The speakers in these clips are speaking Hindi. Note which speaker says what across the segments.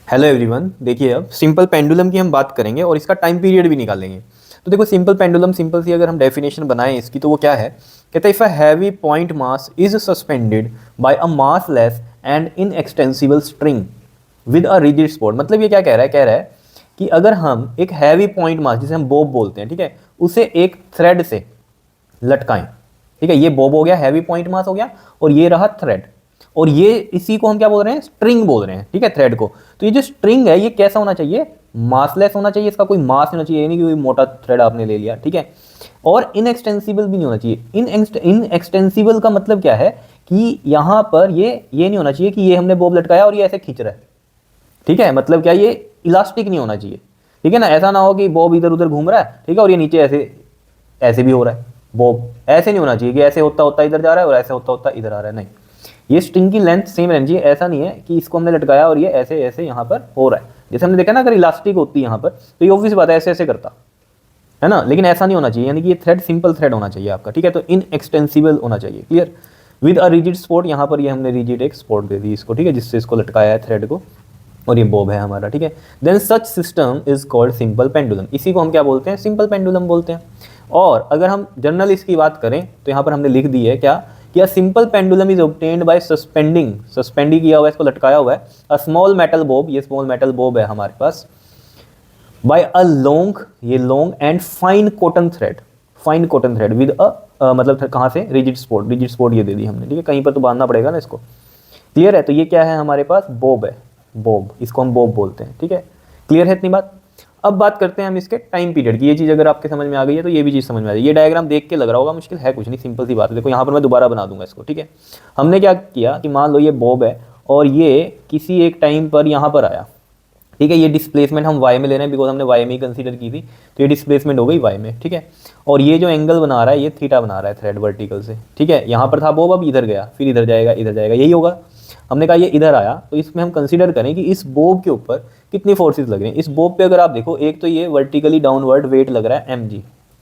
Speaker 1: हेलो एवरीवन, देखिए अब सिंपल पेंडुलम की हम बात करेंगे और इसका टाइम पीरियड भी निकालेंगे। तो देखो सिंपल पेंडुलम, सिंपल सी अगर हम डेफिनेशन बनाएं इसकी तो वो क्या है, कहते हैं if a heavy point mass is suspended bye a mass less and inextensible string with a rigid sport. मतलब ये क्या कह रहा है, कह रहा है कि अगर हम एक हैवी पॉइंट मास जिसे हम बोब बोलते हैं, ठीक है, उसे एक थ्रेड से लटकाएं। ठीक है, ये बॉब हो गया, हैवी पॉइंट मास हो गया, और ये रहा थ्रेड, और ये इसी को हम क्या बोल रहे हैं, स्ट्रिंग बोल रहे हैं। ठीक है, थ्रेड को। तो ये जो स्ट्रिंग है ये कैसा होना चाहिए, मासलेस होना चाहिए, इसका कोई मास नहीं होना चाहिए, ये नहीं कि कोई मोटा थ्रेड आपने ले लिया। ठीक है, और इनएक्सटेंसिबल भी नहीं होना चाहिए। इनएक्सटेंसिबल का मतलब क्या है कि यहां पर ये नहीं होना चाहिए कि ये हमने बॉब लटकाया और ये ऐसे खींच रहा है। ठीक है, मतलब क्या, ये इलास्टिक नहीं होना चाहिए। ठीक है ना, ऐसा ना हो कि बॉब इधर उधर घूम रहा है, ठीक है, और ये नीचे ऐसे ऐसे भी हो रहा है। बॉब ऐसे नहीं होना चाहिए कि ऐसे होता होता इधर जा रहा है और ऐसे होता होता इधर आ रहा है, नहीं। ये स्ट्रिंग की लेंथ सेम रहनी चाहिए। ऐसा नहीं है कि इसको हमने लटकाया और ये ऐसे ऐसे यहाँ पर हो रहा है। जैसे हमने देखा ना, अगर इलास्टिक होती यहाँ पर तो ये ऑब्वियस बात है ऐसे ऐसे करता है ना, लेकिन ऐसा नहीं होना चाहिए। यानी कि ये थ्रेड सिंपल थ्रेड होना चाहिए आपका। ठीक है, तो इन एक्सटेंसिबल होना चाहिए। Clear. With a rigid sport, यहाँ पर ये हमने रिजिड एक स्पोर्ट दे दी इसको, ठीक है, जिससे इसको लटकाया है थ्रेड को, और ये बॉब है हमारा। ठीक है, then such system is called simple pendulum. इसी को हम क्या बोलते हैं, सिंपल पेंडुलम बोलते हैं। और अगर हम जनरल इसकी बात करें तो यहाँ पर हमने लिख दी है क्या, कि a simple pendulum is obtained by suspending, suspend किया हुआ है, इसको लटकाया हुआ है, अ स्मॉल मेटल बॉब, ये स्मॉल मेटल बॉब है हमारे पास, बाय अ लॉन्ग, ये long and fine cotton thread, fine cotton thread with मतलब कहाँ से, रिजिड स्पोर्ट, रिजिड स्पोर्ट ये दे दी हमने। ठीक है, कहीं पर तो बांधना पड़ेगा ना इसको। क्लियर है, तो ये क्या है हमारे पास, बॉब है, बॉब, इसको हम बॉब बोलते हैं। ठीक है, क्लियर है इतनी बात। अब बात करते हैं हम इसके टाइम पीरियड की। ये चीज़ अगर आपके समझ में आ गई है तो ये भी चीज़ समझ में आ जाएगी। ये डायग्राम देख के लग रहा होगा मुश्किल, है कुछ नहीं, सिंपल सी बात है। देखो यहाँ पर मैं दोबारा बना दूंगा इसको। ठीक है, हमने क्या किया कि मान लो ये बॉब है और ये किसी एक टाइम पर यहाँ पर आया। ठीक है, ये डिस्प्लेसमेंट हम वाई में ले रहे हैं बिकॉज हमने वाई में ही कंसीडर की थी, तो ये डिस्प्लेसमेंट हो गई वाई में। ठीक है, और ये जो एंगल बना रहा है ये थीटा बना रहा है थ्रेड वर्टिकल से। ठीक है, यहाँ पर था बॉब, अब इधर गया, फिर इधर जाएगा, इधर जाएगा, यही होगा। हमने कहा ये इधर आया, तो इसमें हम कंसीडर करें कि इस बॉब के ऊपर कितनी फोर्सेज लग रही हैं। इस बॉब पे अगर आप देखो, एक तो ये वर्टिकली डाउनवर्ड वेट लग रहा है mg,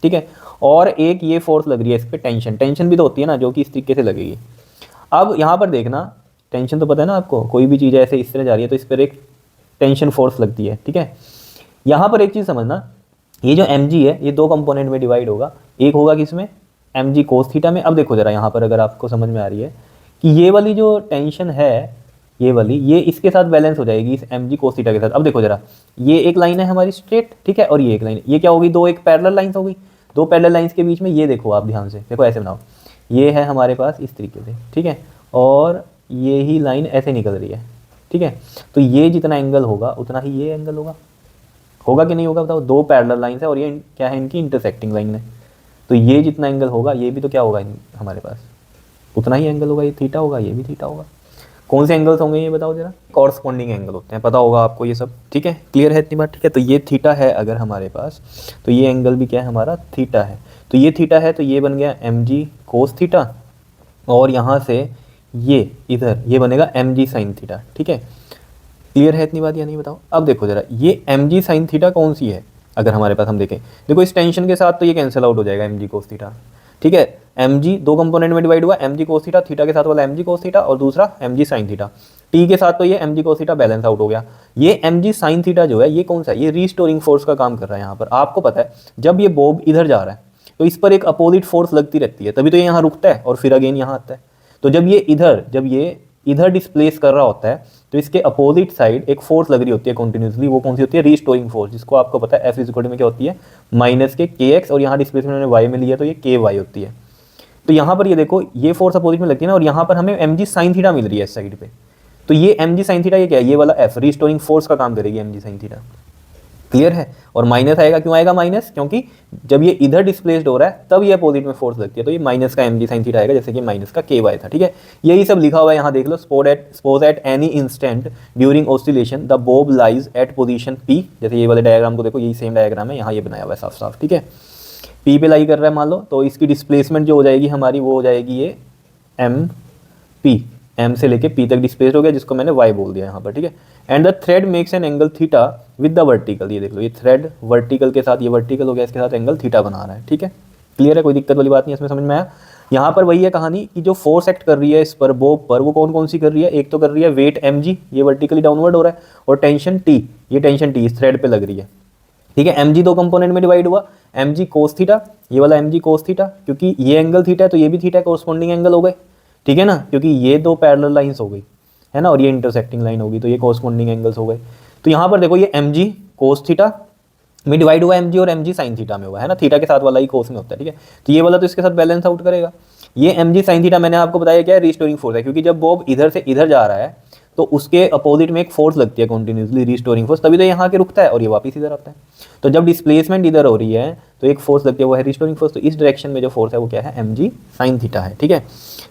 Speaker 1: ठीक है, और एक ये फोर्स लग रही है इस पर टेंशन, टेंशन भी तो होती है ना, जो कि इस तरीके से लगेगी। अब यहाँ पर देखना, टेंशन तो पता है ना आपको, कोई भी चीज़ ऐसे इस तरह जा रही है तो इस पर एक टेंशन फोर्स लगती है। ठीक है, यहाँ पर एक चीज़ समझना, ये जो mg है ये दो कंपोनेंट में डिवाइड होगा। एक होगा किसमें, mg कोस थीटा में। अब देखो जरा यहाँ पर अगर आपको समझ में आ रही है कि ये वाली जो टेंशन है, ये वाली, ये इसके साथ बैलेंस हो जाएगी इस mg कोस थीटा के साथ। अब देखो जरा, ये एक लाइन है हमारी स्ट्रेट, ठीक है, और ये एक लाइन, ये क्या होगी, दो एक पैरेलल लाइंस हो गई। दो पैरेलल लाइंस के बीच में ये देखो आप ध्यान से देखो, ऐसे बनाओ, ये है हमारे पास इस तरीके से, ठीक है, और ये ही लाइन ऐसे निकल रही है। ठीक है, तो ये जितना एंगल होगा उतना ही ये एंगल होगा, होगा कि नहीं होगा बताओ। दो पैरेलल लाइंस है और ये क्या है, इनकी इंटरसेक्टिंग लाइन है, तो ये जितना एंगल होगा ये भी तो क्या होगा, हमारे पास उतना ही एंगल होगा, ये थीटा होगा, ये भी थीटा होगा। कौन से एंगल्स होंगे ये बताओ जरा, कॉरस्पॉन्डिंग एंगल होते हैं, पता होगा आपको ये सब। ठीक है, क्लियर है इतनी बात। ठीक है, तो ये थीटा है अगर हमारे पास, तो ये एंगल भी क्या है हमारा, थीटा है। तो ये थीटा है, तो ये बन गया mg कोस थीटा, और यहाँ से ये इधर ये बनेगा mg साइन थीटा। ठीक है, क्लियर है इतनी बात या नहीं बताओ। अब देखो जरा, ये mg साइन थीटा कौन सी है, अगर हमारे पास हम देखें, देखो इस टेंशन के साथ तो ये कैंसिल आउट हो जाएगा mg कोस थीटा। ठीक है, mg दो कंपोनेंट में डिवाइड हुआ, mg कोस थीटा, थीटा के साथ वाला mg कोस थीटा, और दूसरा mg साइन थीटा। t के साथ तो ये mg cos theta balance out हो गया। ये mg साइन थीटा जो है ये कौन सा है, ये रीस्टोरिंग फोर्स का काम कर रहा है। यहाँ पर आपको पता है जब ये बॉब इधर जा रहा है तो इस पर एक अपोजिट फोर्स लगती रहती है, तभी तो ये यहाँ रुकता है और फिर अगेन यहाँ आता है। तो जब ये इधर डिस्प्लेस कर रहा होता है तो इसके अपोजिट साइड एक फोर्स लग रही होती है कंटिन्यूसली, वो कौन सी होती है, रीस्टोरिंग फोर्स, जिसको आपको पता है F इक्वल में क्या होती है, माइनस के kx, और यहाँ डिस्प्लेसमेंट मैंने y में लिया तो ये ky होती है। तो यहाँ पर ये देखो, ये फोर्स अपोजिट में लगती है ना, और यहाँ पर हमें mg साइन थीटा मिल रही है इस साइड पे, तो ये mg साइन थीटा ये क्या है, ये वाला f रीस्टोरिंग फोर्स का काम करेगी mg साइन थीटा। क्लियर है, और माइनस आएगा, क्यों आएगा माइनस, क्योंकि जब ये इधर डिस्प्लेस्ड हो रहा है तब ये अपोजिट में फोर्स लगती है, तो ये माइनस का mg साइन थीटा आएगा, जैसे कि माइनस का ky था। ठीक है, यही सब लिखा हुआ है यहाँ देख लो। Suppose at any instant during oscillation the bob lies at position p, जैसे ये वाले डायग्राम को देखो, यही सेम डायग्राम है, यहाँ ये बनाया हुआ है साफ साफ। ठीक है, p पे लाई कर रहा है मान लो, तो इसकी डिस्प्लेसमेंट जो हो जाएगी हमारी वो हो जाएगी ये p, m से लेके p तक डिस्प्लेस्ड हो गया, जिसको मैंने y बोल दिया यहाँ पर। ठीक है, and the thread makes an angle theta with the vertical, ये देख लो, ये थ्रेड वर्टिकल के साथ, ये वर्टिकल हो गया, इसके साथ एंगल थीटा बना रहा है। ठीक है, क्लियर है, कोई दिक्कत वाली बात नहीं, इसमें समझ में आया। यहाँ पर वही है कहानी कि जो फोर्स एक्ट कर रही है इस पर बोब पर, वो कौन कौन सी कर रही है, एक तो कर रही है वेट mg, ये वर्टिकली डाउनवर्ड हो रहा है, और टेंशन t, ये टेंशन t इस थ्रेड पे लग रही है, ठीक है। mg दो कंपोनेंट में डिवाइड हुआ, mg कोस थीटा, ये वाला mg कोस थीटा, क्योंकि ये एंगल थीटा है तो ये भी थीटा कोरस्पॉन्डिंग एंगल हो गए, ठीक है ना, क्योंकि ये दो पैरेलल लाइंस हो गई है ना, और ये इंटरसेक्टिंग लाइन होगी तो ये कोरस्पॉन्डिंग एंगल्स हो गए। तो यहाँ पर देखो ये mg कोस थीटा में डिवाइड हुआ mg, और mg साइन थीटा में हुआ है ना, थीटा के साथ वाला ही कोस में होता है, ठीक है। तो ये वाला तो इसके साथ बैलेंस आउट करेगा। ये mg साइन थीटा मैंने आपको बताया क्या है, रिस्टोरिंग फोर्स है, क्योंकि जब बॉब इधर से इधर जा रहा है तो उसके अपोजिट में एक फोर्स लगती है कंटिन्यूसली, रिस्टोरिंग फोर्स, तभी तो यहाँ के रुकता है और ये वापस इधर आता है। तो जब डिस्प्लेसमेंट इधर हो रही है तो एक फोर्स लगती है, वो है रिस्टोरिंग फोर्स, तो इस डायरेक्शन में जो फोर्स है वो क्या है, mg साइन थीटा है, ठीक है।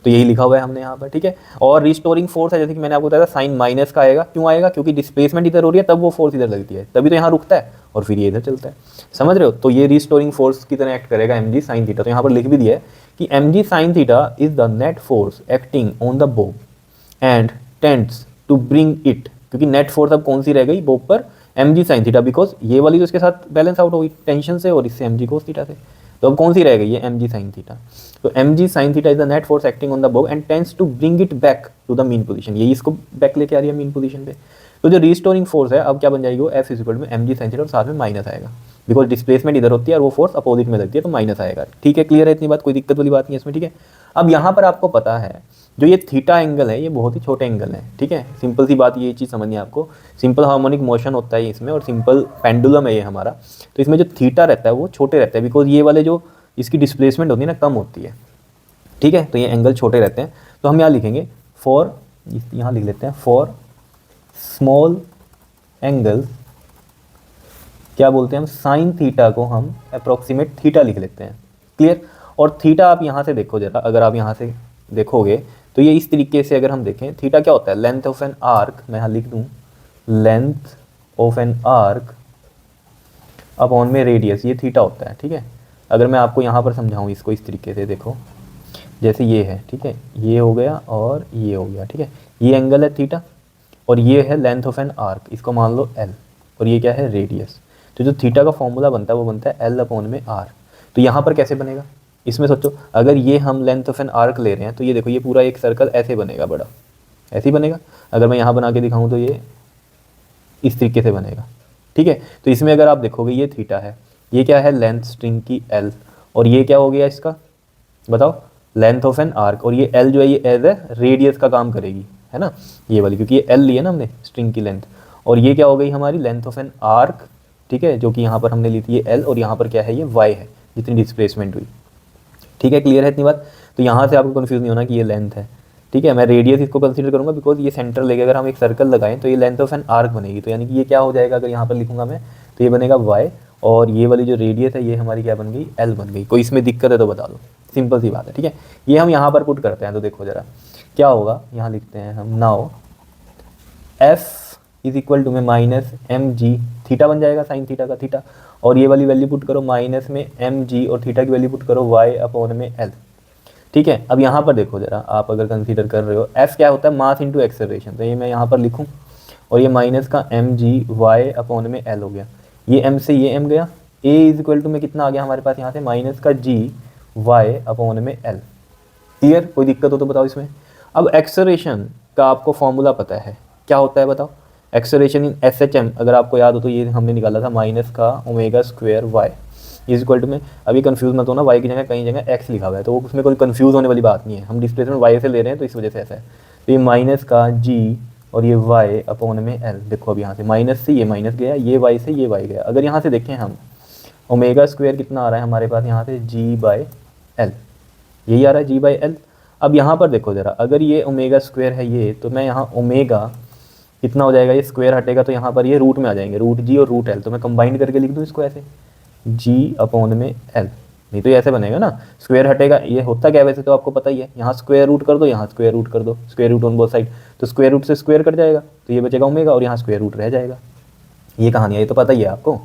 Speaker 1: तो यही लिखा हुआ है हमने यहाँ पर, ठीक है। और रिस्टोरिंग फोर्स है, जैसे कि मैंने आपको बताया था, साइन माइनस का आएगा, क्यों आएगा, क्योंकि डिस्प्लेसमेंट इधर हो रही है तब वो फोर्स इधर लगती है, तभी तो यहाँ रुकता है और फिर ये इधर चलता है, समझ रहे हो। तो ये रिस्टोरिंग फोर्स की तरह एक्ट करेगा mg साइन थीटा। तो यहाँ पर लिख भी दिया है कि mg sine theta is the net force acting on the bob and tends to bring it, क्योंकि नेट फोर्स अब कौन सी रह गई बोब पर, mg साइन थीटा, बिकॉज ये वाली तो इसके साथ बैलेंस आउट हो गई टेंशन से और इससे mg कोस थीटा से, तो अब कौन सी रह गई है, mg साइन थीटा। तो mg sine theta is the net force acting on the bob and tends to bring it back to the mean position, यही इसको बैक लेके आ रही है मीन पोजीशन पे। तो जो रिस्टोरिंग फोर्स है अब क्या बन जाएगी, वो F इक्वल में mg साइन थीटा और साथ में माइनस आएगा, बिकॉज डिस्प्लेसमेंट इधर होती है और वो फोर्स अपोजिट में लगती है तो माइनस आएगा, ठीक है। क्लियर है इतनी बात, कोई दिक्कत वाली बात नहीं है इसमें, ठीक है। अब यहाँ पर आपको पता है जो ये थीटा एंगल है ये बहुत ही छोटे एंगल है, ठीक है। सिंपल सी बात ये चीज़ समझनी है आपको, सिंपल हार्मोनिक मोशन होता है इसमें और सिंपल पेंडुलम है ये हमारा, तो इसमें जो थीटा रहता है वो छोटे रहता है, बिकॉज ये वाले जो इसकी डिस्प्लेसमेंट होती है ना कम होती है, ठीक है। तो ये एंगल छोटे रहते हैं, तो हम यहाँ लिखेंगे फॉर, यहाँ लिख लेते हैं फॉर स्मॉल एंगल, क्या बोलते हैं हम, साइन थीटा को हम अप्रोक्सीमेट थीटा लिख लेते हैं, क्लियर। और थीटा आप यहाँ से देखो जरा, अगर आप यहाँ से देखोगे तो ये इस तरीके से अगर हम देखें, थीटा क्या होता है, लेंथ ऑफ एन आर्क, मैं यहाँ लिख दूँ length of an arc upon में रेडियस, ये थीटा होता है, ठीक है। अगर मैं आपको यहाँ पर समझाऊँ इसको इस तरीके से, देखो जैसे ये है, ठीक है, ये हो गया और ये हो गया, ठीक है, ये एंगल है थीटा और ये है लेंथ ऑफ एन आर्क, इसको मान लो एल, और ये क्या है रेडियस। तो जो थीटा का फॉर्मूला बनता है वो बनता है एल अपॉन में आर। तो यहाँ पर कैसे बनेगा, इसमें सोचो, अगर ये हम लेंथ ऑफ एन आर्क ले रहे हैं तो ये देखो ये पूरा एक सर्कल ऐसे बनेगा, बड़ा ऐसे ही बनेगा। अगर मैं यहाँ बना के दिखाऊँ तो ये इस तरीके से बनेगा, ठीक है। तो इसमें अगर आप देखोगे ये थीटा है, ये क्या है लेंथ स्ट्रिंग की एल, और ये क्या हो गया इसका बताओ, लेंथ ऑफ एन आर्क, और ये एल जो है ये एज ए रेडियस का काम करेगी, है ना, ये वाली, क्योंकि ये एल ली है ना हमने स्ट्रिंग की लेंथ, और ये क्या हो गई हमारी लेंथ ऑफ एन आर्क, ठीक है, जो कि यहाँ पर हमने ली थी ये एल, और यहाँ पर क्या है ये वाई है, जितनी डिस्प्लेसमेंट हुई, ठीक है। क्लियर है इतनी बात। तो यहाँ से आपको कंफ्यूज नहीं होना कि ये लेंथ है, ठीक है। मैं रेडियस इसको कंसीडर करूँगा बिकॉज ये सेंटर लेके अगर हम एक सर्कल लगाएं तो ये लेंथ ऑफ एन आर्क बनेगी, तो यानी कि ये क्या हो जाएगा, अगर यहाँ पर लिखूंगा मैं तो ये बनेगा वाई, और ये वाली जो रेडियस है ये हमारी क्या बन गई, एल बन गई। कोई इसमें दिक्कत है तो बता दो, सिंपल सी बात है, ठीक है। ये हम यहाँ पर पुट करते हैं, तो देखो जरा क्या होगा, यहाँ लिखते हैं हम now F is equal to में माइनस एम जी, थीटा बन जाएगा साइन थीटा का थीटा, और ये वाली वैल्यू पुट करो माइनस में एम जी, और थीटा की वैल्यू पुट करो वाई अपॉन में एल, ठीक है। अब यहाँ पर देखो जरा, आप अगर कंसीडर कर रहे हो एफ क्या होता है, मास इंटू एक्सेलरेशन, तो ये मैं यहाँ पर लिखूँ, और ये माइनस का एम जी वाई अपॉन में एल हो गया, ये एम से ये एम गया, ए इज इक्वल टू में कितना आ गया हमारे पास यहाँ से माइनस का जी वाई अपॉन में एल। क्लियर, कोई दिक्कत हो तो बताओ इसमें। अब एक्सेलरेशन का आपको फॉर्मूला पता है, क्या होता है बताओ, acceleration in S H M अगर आपको याद हो तो ये हमने निकाला था माइनस का omega square Y is equal to में, अभी कंफ्यूज मत होना, वाई की जगह कहीं जगह एक्स लिखा हुआ है, तो उसमें कोई कंफ्यूज होने वाली बात नहीं है, हम डिस्प्लेसमेंट वाई से ले रहे हैं तो इस वजह से ऐसा है। तो ये माइनस का जी और ये वाई अपॉन में एल, देखो अब यहाँ से माइनस से ये माइनस गया, ये वाई से ये वाई गया। अगर यहाँ से देखें हम ओमेगा स्क्वायर कितना आ रहा है हमारे पास यहाँ से जी बाई एल, यही आ रहा है जी बाई एल। अब यहाँ पर देखो ज़रा, अगर ये ओमेगा स्क्वायर है ये, तो मैं यहाँ ओमेगा कितना हो जाएगा, ये स्क्वायर हटेगा तो यहाँ पर ये रूट में आ जाएंगे, रूट जी और रूट एल, तो मैं कंबाइन करके लिख दूँ इसको ऐसे जी अपॉन में एल, नहीं तो ये ऐसे बनेगा ना, स्क्वायर हटेगा, ये होता क्या है वैसे तो आपको पता ही है, यहाँ स्क्वायर रूट कर दो, यहाँ स्क्वायर रूट कर दो, square root on both side, तो स्क्वायर रूट से स्क्वायर कट जाएगा तो ये बचेगा ओमेगा, और यहाँ स्क्वायर रूट रह जाएगा, ये कहानी है, ये तो पता ही है आपको,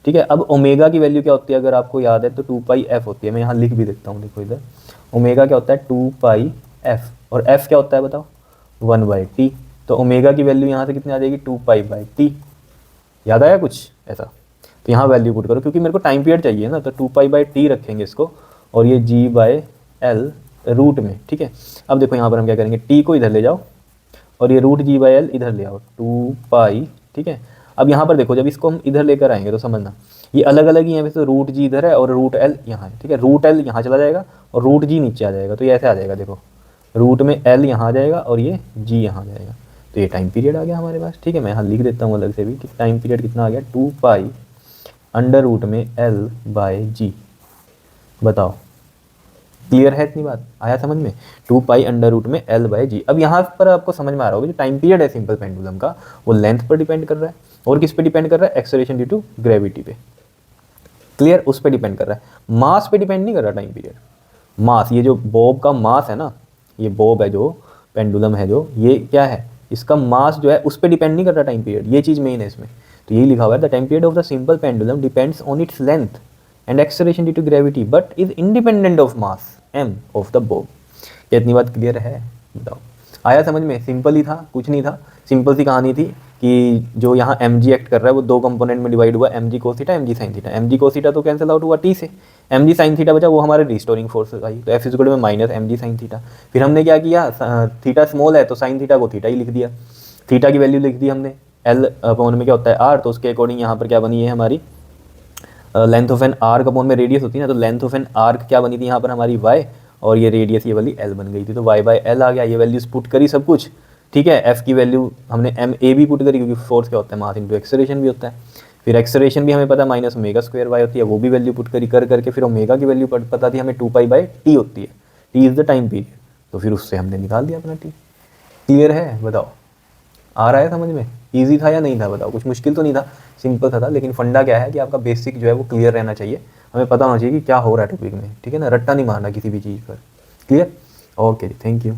Speaker 1: ठीक है। अब ओमेगा की वैल्यू क्या होती है अगर आपको याद है तो 2 पाई एफ होती है, मैं यहाँ लिख भी देता हूँ, देखो इधर ओमेगा क्या होता है 2 पाई एफ, और एफ क्या होता है बताओ 1/t, तो ओमेगा की वैल्यू यहाँ से कितनी आ जाएगी 2 पाई बाई टी, याद आया कुछ ऐसा, तो यहाँ वैल्यू पुट करो, क्योंकि मेरे को टाइम पीरियड चाहिए ना, तो 2 पाई बाई टी रखेंगे इसको, और ये जी बाई एल रूट में, ठीक है। अब देखो यहाँ पर हम क्या करेंगे, टी को इधर ले जाओ और ये रूट जी बाई एल इधर ले आओ, 2 पाई, ठीक है। अब यहाँ पर देखो जब इसको हम इधर लेकर आएंगे तो समझना ये अलग अलग ही है, वैसे रूट जी इधर है और रूट एल यहाँ है, ठीक है। रूट एल यहाँ चला जाएगा और रूट जी नीचे आ जाएगा, तो ये ऐसे आ जाएगा, देखो रूट में एल यहाँ आ जाएगा और ये जी यहाँ आ जाएगा, तो ये टाइम पीरियड आ गया हमारे पास, ठीक है। मैं यहाँ लिख देता हूँ अलग से भी कि टाइम पीरियड कितना आ गया, 2 पाई अंडर रूट में एल बाय जी। बताओ क्लियर है इतनी बात, आया समझ में? 2 पाई अंडर रूट में एल बाय जी। अब यहाँ पर आपको समझ में आ रहा होगा जो टाइम पीरियड है सिंपल पेंडुलम का वो लेंथ पर डिपेंड कर रहा है और किस पे डिपेंड कर रहा है, एक्सेलरेशन ड्यू टू ग्रेविटी पे। क्लियर, उस पर डिपेंड कर रहा है, मास पे डिपेंड नहीं कर रहा टाइम पीरियड। मास, ये जो बॉब का मास है ना, ये बॉब है जो पेंडुलम है जो, ये क्या है, इसका मास जो है उस पर डिपेंड नहीं कर रहा टाइम पीरियड, ये चीज़ मेन है इसमें। तो यही लिखा हुआ है, the time period of the simple pendulum depends on its length and acceleration due to gravity but is independent of mass M of the bob. क्या इतनी बात क्लियर है? बताओ, आया समझ में? सिंपल ही था, कुछ नहीं था, सिंपल सी कहानी थी कि जो यहाँ एम जी एक्ट कर रहा है वो दो कंपोनेंट में डिवाइड हुआ, M G cos theta, M G sine theta. M G cos theta तो कैंसिल आउट हुआ टी से, एम जी साइन थीटा बचा, वो हमारे रिस्टोरिंग फोर्स आई, तो एफ इक्वल में minus M G sine theta. फिर हमने क्या किया, थीटा स्मॉल है तो साइन थीटा को थीटा ही लिख दिया, थीटा की वैल्यू लिख दी हमने, एल अपॉन में क्या होता है आर, तो उसके अकॉर्डिंग यहाँ पर क्या बनी है हमारी length of an arc upon में रेडियस होती है ना, तो लेंथ ऑफ एन आर्क क्या बनी थी यहाँ पर हमारी वाई, और ये रेडियस ये वाली एल बन गई थी, तो वाई बाय एल आ गया। ये वैल्यूज पुट करी सब कुछ, ठीक है। एफ की वैल्यू हमने एम ए भी पुट करी क्योंकि फोर्स क्या होता है, मास इंटू एक्सेलरेशन भी होता है। फिर एक्सेलरेशन भी हमें पता माइनस ओमेगा स्क्वायर वाई होती है, वो भी वैल्यू पुट करी कर करके फिर ओमेगा की वैल्यू पता थी हमें 2 पाई/टी होती है, T is the time period, तो फिर उससे हमने निकाल दिया अपना टी। क्लियर है? बताओ आ रहा है समझ में? इजी था या नहीं था? बताओ, कुछ मुश्किल तो नहीं था, सिंपल था, लेकिन फंडा क्या है कि आपका बेसिक जो है वो क्लियर रहना चाहिए, हमें पता होना चाहिए कि क्या हो रहा है टॉपिक में, ठीक है ना, रट्टा नहीं मारना किसी भी चीज़ पर। Clear? Okay ji, thank you.